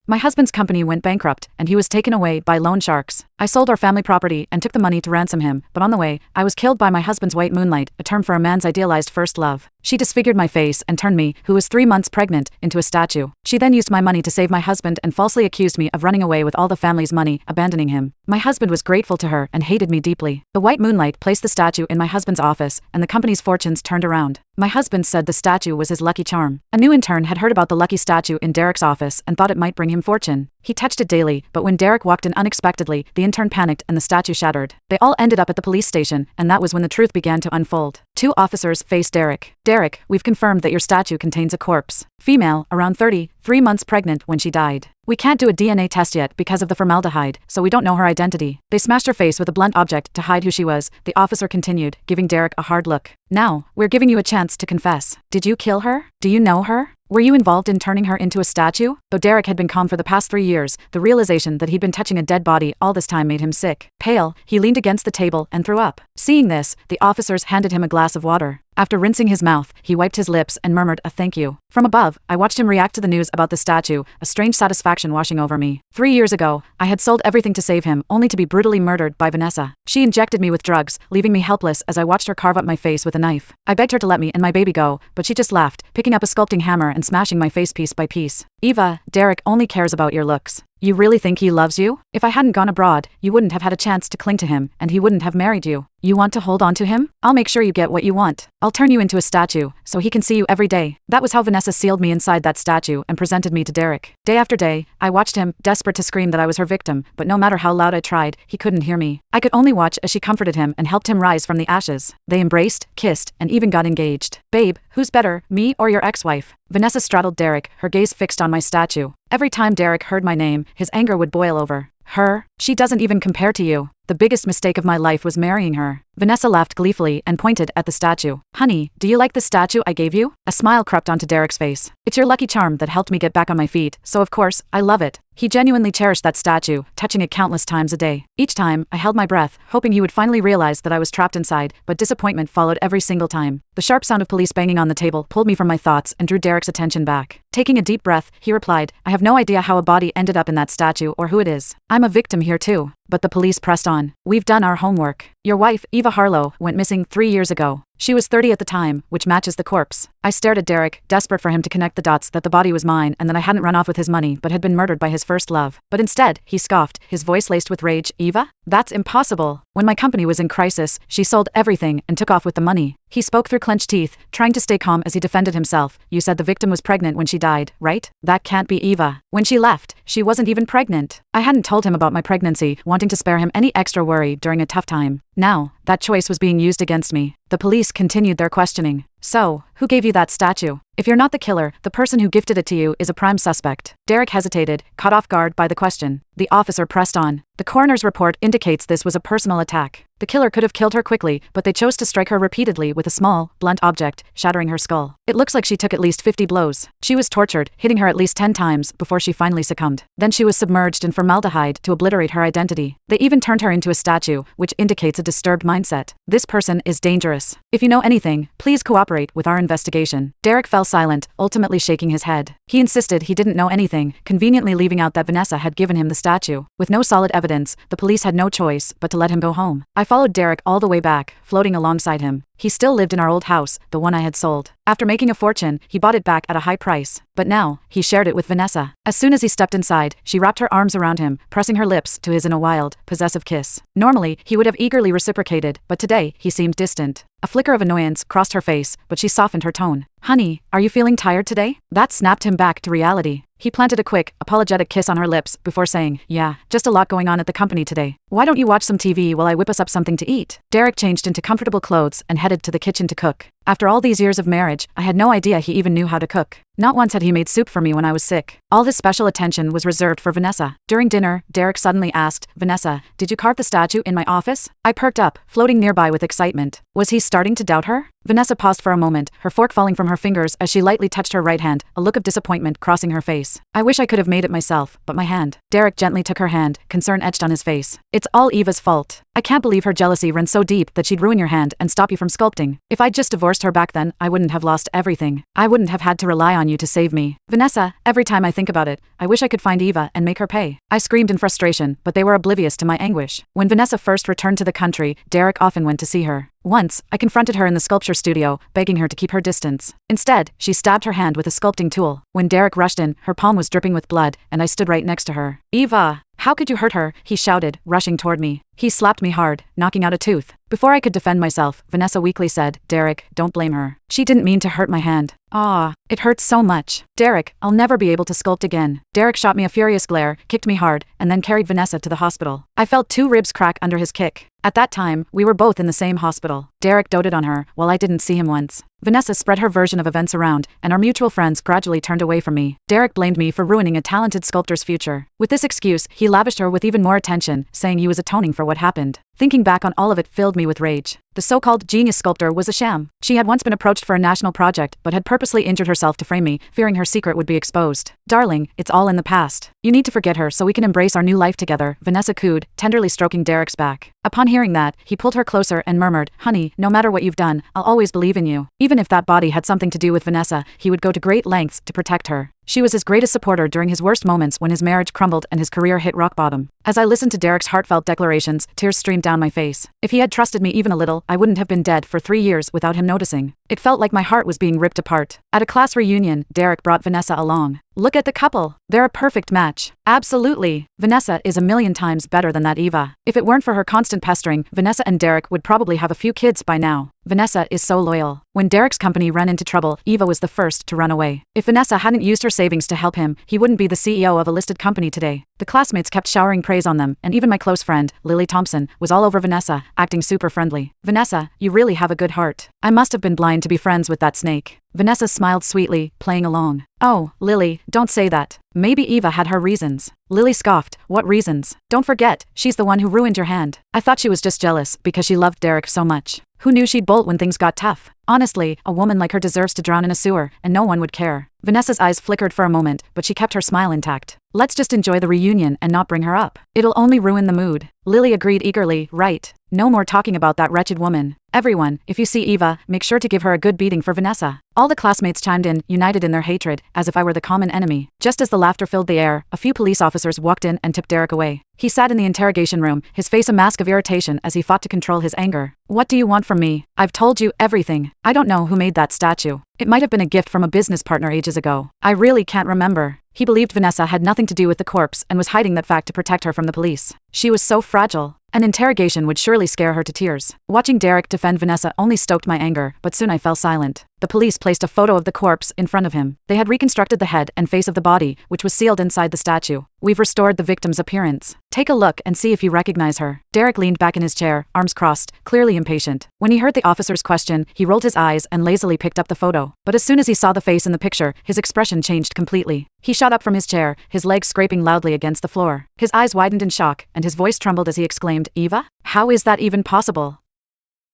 My husband's company went bankrupt, and he was taken away by loan sharks. I sold our family property and took the money to ransom him, but on the way, I was killed by my husband's white moonlight, a term for a man's idealized first love. She disfigured my face and turned me, who was 3 months pregnant, into a statue. She then used my money to save my husband and falsely accused me of running away with all the family's money, abandoning him. My husband was grateful to her and hated me deeply. The white moonlight placed the statue in my husband's office, and the company's fortunes turned around. My husband said the statue was his lucky charm. A new intern had heard about the lucky statue in Derek's office and thought it might bring him fortune. He touched it daily, but when Derek walked in unexpectedly, the intern panicked and the statue shattered. They all ended up at the police station, and that was when the truth began to unfold. 2 officers faced Derek. Derek, we've confirmed that your statue contains a corpse. Female, around 30, 3 months pregnant when she died. We can't do a DNA test yet because of the formaldehyde, so we don't know her identity. They smashed her face with a blunt object to hide who she was, the officer continued, giving Derek a hard look. Now, we're giving you a chance to confess. Did you kill her? Do you know her? Were you involved in turning her into a statue? Though Derek had been calm for the past 3 years, the realization that he'd been touching a dead body all this time made him sick. Pale, he leaned against the table and threw up. Seeing this, the officers handed him a glass of water. After rinsing his mouth, he wiped his lips and murmured a thank you. From above, I watched him react to the news about the statue, a strange satisfaction washing over me. 3 years ago, I had sold everything to save him, only to be brutally murdered by Vanessa. She injected me with drugs, leaving me helpless as I watched her carve up my face with a knife. I begged her to let me and my baby go, but she just laughed, picking up a sculpting hammer and smashing my face piece by piece. Eva, Derek only cares about your looks. You really think he loves you? If I hadn't gone abroad, you wouldn't have had a chance to cling to him, and he wouldn't have married you. You want to hold on to him? I'll make sure you get what you want. I'll turn you into a statue, so he can see you every day. That was how Vanessa sealed me inside that statue and presented me to Derek. Day after day, I watched him, desperate to scream that I was her victim, but no matter how loud I tried, he couldn't hear me. I could only watch as she comforted him and helped him rise from the ashes. They embraced, kissed, and even got engaged. Babe, who's better, me or your ex-wife? Vanessa straddled Derek, her gaze fixed on my statue. Every time Derek heard my name, his anger would boil over. Her? She doesn't even compare to you. The biggest mistake of my life was marrying her. Vanessa laughed gleefully and pointed at the statue. Honey, do you like the statue I gave you? A smile crept onto Derek's face. It's your lucky charm that helped me get back on my feet, so of course, I love it. He genuinely cherished that statue, touching it countless times a day. Each time, I held my breath, hoping he would finally realize that I was trapped inside, but disappointment followed every single time. The sharp sound of police banging on the table pulled me from my thoughts and drew Derek's attention back. Taking a deep breath, he replied, I have no idea how a body ended up in that statue or who it is. I'm a victim here too. But the police pressed on. We've done our homework. Your wife, Eva Harlow, went missing 3 years ago. She was 30 at the time, which matches the corpse. I stared at Derek, desperate for him to connect the dots that the body was mine and that I hadn't run off with his money but had been murdered by his first love. But instead, he scoffed, his voice laced with rage. Eva? That's impossible. When my company was in crisis, she sold everything and took off with the money. He spoke through clenched teeth, trying to stay calm as he defended himself. You said the victim was pregnant when she died, right? That can't be Eva. When she left, she wasn't even pregnant. I hadn't told him about my pregnancy, wanting to spare him any extra worry during a tough time. Now, that choice was being used against me. The police continued their questioning. So, who gave you that statue? If you're not the killer, the person who gifted it to you is a prime suspect. Derek hesitated, caught off guard by the question. The officer pressed on. The coroner's report indicates this was a personal attack. The killer could have killed her quickly, but they chose to strike her repeatedly with a small, blunt object, shattering her skull. It looks like she took at least 50 blows. She was tortured, hitting her at least 10 times before she finally succumbed. Then she was submerged in formaldehyde to obliterate her identity. They even turned her into a statue, which indicates a disturbed mindset. This person is dangerous. If you know anything, please cooperate with our investigation. Derek fell silent, ultimately shaking his head. He insisted he didn't know anything, conveniently leaving out that Vanessa had given him the statue. With no solid evidence, the police had no choice but to let him go home. I followed Derek all the way back, floating alongside him. He still lived in our old house, the one I had sold. After making a fortune, he bought it back at a high price. But now, he shared it with Vanessa. As soon as he stepped inside, she wrapped her arms around him, pressing her lips to his in a wild, possessive kiss. Normally, he would have eagerly reciprocated, but today, he seemed distant. A flicker of annoyance crossed her face, but she softened her tone. Honey, are you feeling tired today? That snapped him back to reality. He planted a quick, apologetic kiss on her lips before saying, yeah, just a lot going on at the company today. Why don't you watch some TV while I whip us up something to eat? Derek changed into comfortable clothes and headed to the kitchen to cook. After all these years of marriage, I had no idea he even knew how to cook. Not once had he made soup for me when I was sick. All his special attention was reserved for Vanessa. During dinner, Derek suddenly asked, Vanessa, did you carve the statue in my office? I perked up, floating nearby with excitement. Was he starting to doubt her? Vanessa paused for a moment, her fork falling from her fingers as she lightly touched her right hand, a look of disappointment crossing her face. I wish I could have made it myself, but my hand. Derek gently took her hand, concern etched on his face. It's It's all Eva's fault. I can't believe her jealousy ran so deep that she'd ruin your hand and stop you from sculpting. If I'd just divorced her back then, I wouldn't have lost everything. I wouldn't have had to rely on you to save me. Vanessa, every time I think about it, I wish I could find Eva and make her pay. I screamed in frustration, but they were oblivious to my anguish. When Vanessa first returned to the country, Derek often went to see her. Once, I confronted her in the sculpture studio, begging her to keep her distance. Instead, she stabbed her hand with a sculpting tool. When Derek rushed in, her palm was dripping with blood, and I stood right next to her. Eva! How could you hurt her? He shouted, rushing toward me. He slapped me hard, knocking out a tooth. Before I could defend myself, Vanessa weakly said, Derek, don't blame her. She didn't mean to hurt my hand. Ah, it hurts so much. Derek, I'll never be able to sculpt again. Derek shot me a furious glare, kicked me hard, and then carried Vanessa to the hospital. I felt 2 ribs crack under his kick. At that time, we were both in the same hospital. Derek doted on her, while I didn't see him once. Vanessa spread her version of events around, and our mutual friends gradually turned away from me. Derek blamed me for ruining a talented sculptor's future. With this excuse, he lavished her with even more attention, saying he was atoning for what happened. Thinking back on all of it filled me with rage. The so-called genius sculptor was a sham. She had once been approached for a national project, but had purposely injured herself to frame me, fearing her secret would be exposed. Darling, it's all in the past. You need to forget her so we can embrace our new life together, Vanessa cooed, tenderly stroking Derek's back. Upon hearing that, he pulled her closer and murmured, Honey, no matter what you've done, I'll always believe in you. Even if that body had something to do with Vanessa, he would go to great lengths to protect her. She was his greatest supporter during his worst moments when his marriage crumbled and his career hit rock bottom. As I listened to Derek's heartfelt declarations, tears streamed down my face. If he had trusted me even a little, I wouldn't have been dead for 3 years without him noticing. It felt like my heart was being ripped apart. At a class reunion, Derek brought Vanessa along. Look at the couple. They're a perfect match. Absolutely. Vanessa is a million times better than that Eva. If it weren't for her constant pestering, Vanessa and Derek would probably have a few kids by now. Vanessa is so loyal. When Derek's company ran into trouble, Eva was the first to run away. If Vanessa hadn't used her savings to help him, he wouldn't be the CEO of a listed company today. The classmates kept showering praise on them, and even my close friend, Lily Thompson, was all over Vanessa, acting super friendly. Vanessa, you really have a good heart. I must have been blind to be friends with that snake. Vanessa smiled sweetly, playing along. Oh, Lily, don't say that. Maybe Eva had her reasons. Lily scoffed. What reasons? Don't forget, she's the one who ruined your hand. I thought she was just jealous because she loved Derek so much. Who knew she'd bolt when things got tough? Honestly, a woman like her deserves to drown in a sewer, and no one would care. Vanessa's eyes flickered for a moment, but she kept her smile intact. Let's just enjoy the reunion and not bring her up. It'll only ruin the mood. Lily agreed eagerly, right. No more talking about that wretched woman. Everyone, if you see Eva, make sure to give her a good beating for Vanessa. All the classmates chimed in, united in their hatred, as if I were the common enemy. Just as the laughter filled the air, a few police officers walked in and took Derek away. He sat in the interrogation room, his face a mask of irritation as he fought to control his anger. What do you want from me? I've told you everything. I don't know who made that statue. It might have been a gift from a business partner ages ago. I really can't remember. He believed Vanessa had nothing to do with the corpse and was hiding that fact to protect her from the police. She was so fragile. An interrogation would surely scare her to tears. Watching Derek defend Vanessa only stoked my anger, but soon I fell silent. The police placed a photo of the corpse in front of him. They had reconstructed the head and face of the body, which was sealed inside the statue. We've restored the victim's appearance. Take a look and see if you recognize her. Derek leaned back in his chair, arms crossed, clearly impatient. When he heard the officer's question, he rolled his eyes and lazily picked up the photo. But as soon as he saw the face in the picture, his expression changed completely. He shot up from his chair, his legs scraping loudly against the floor. His eyes widened in shock, and his voice trembled as he exclaimed, Eva? How is that even possible?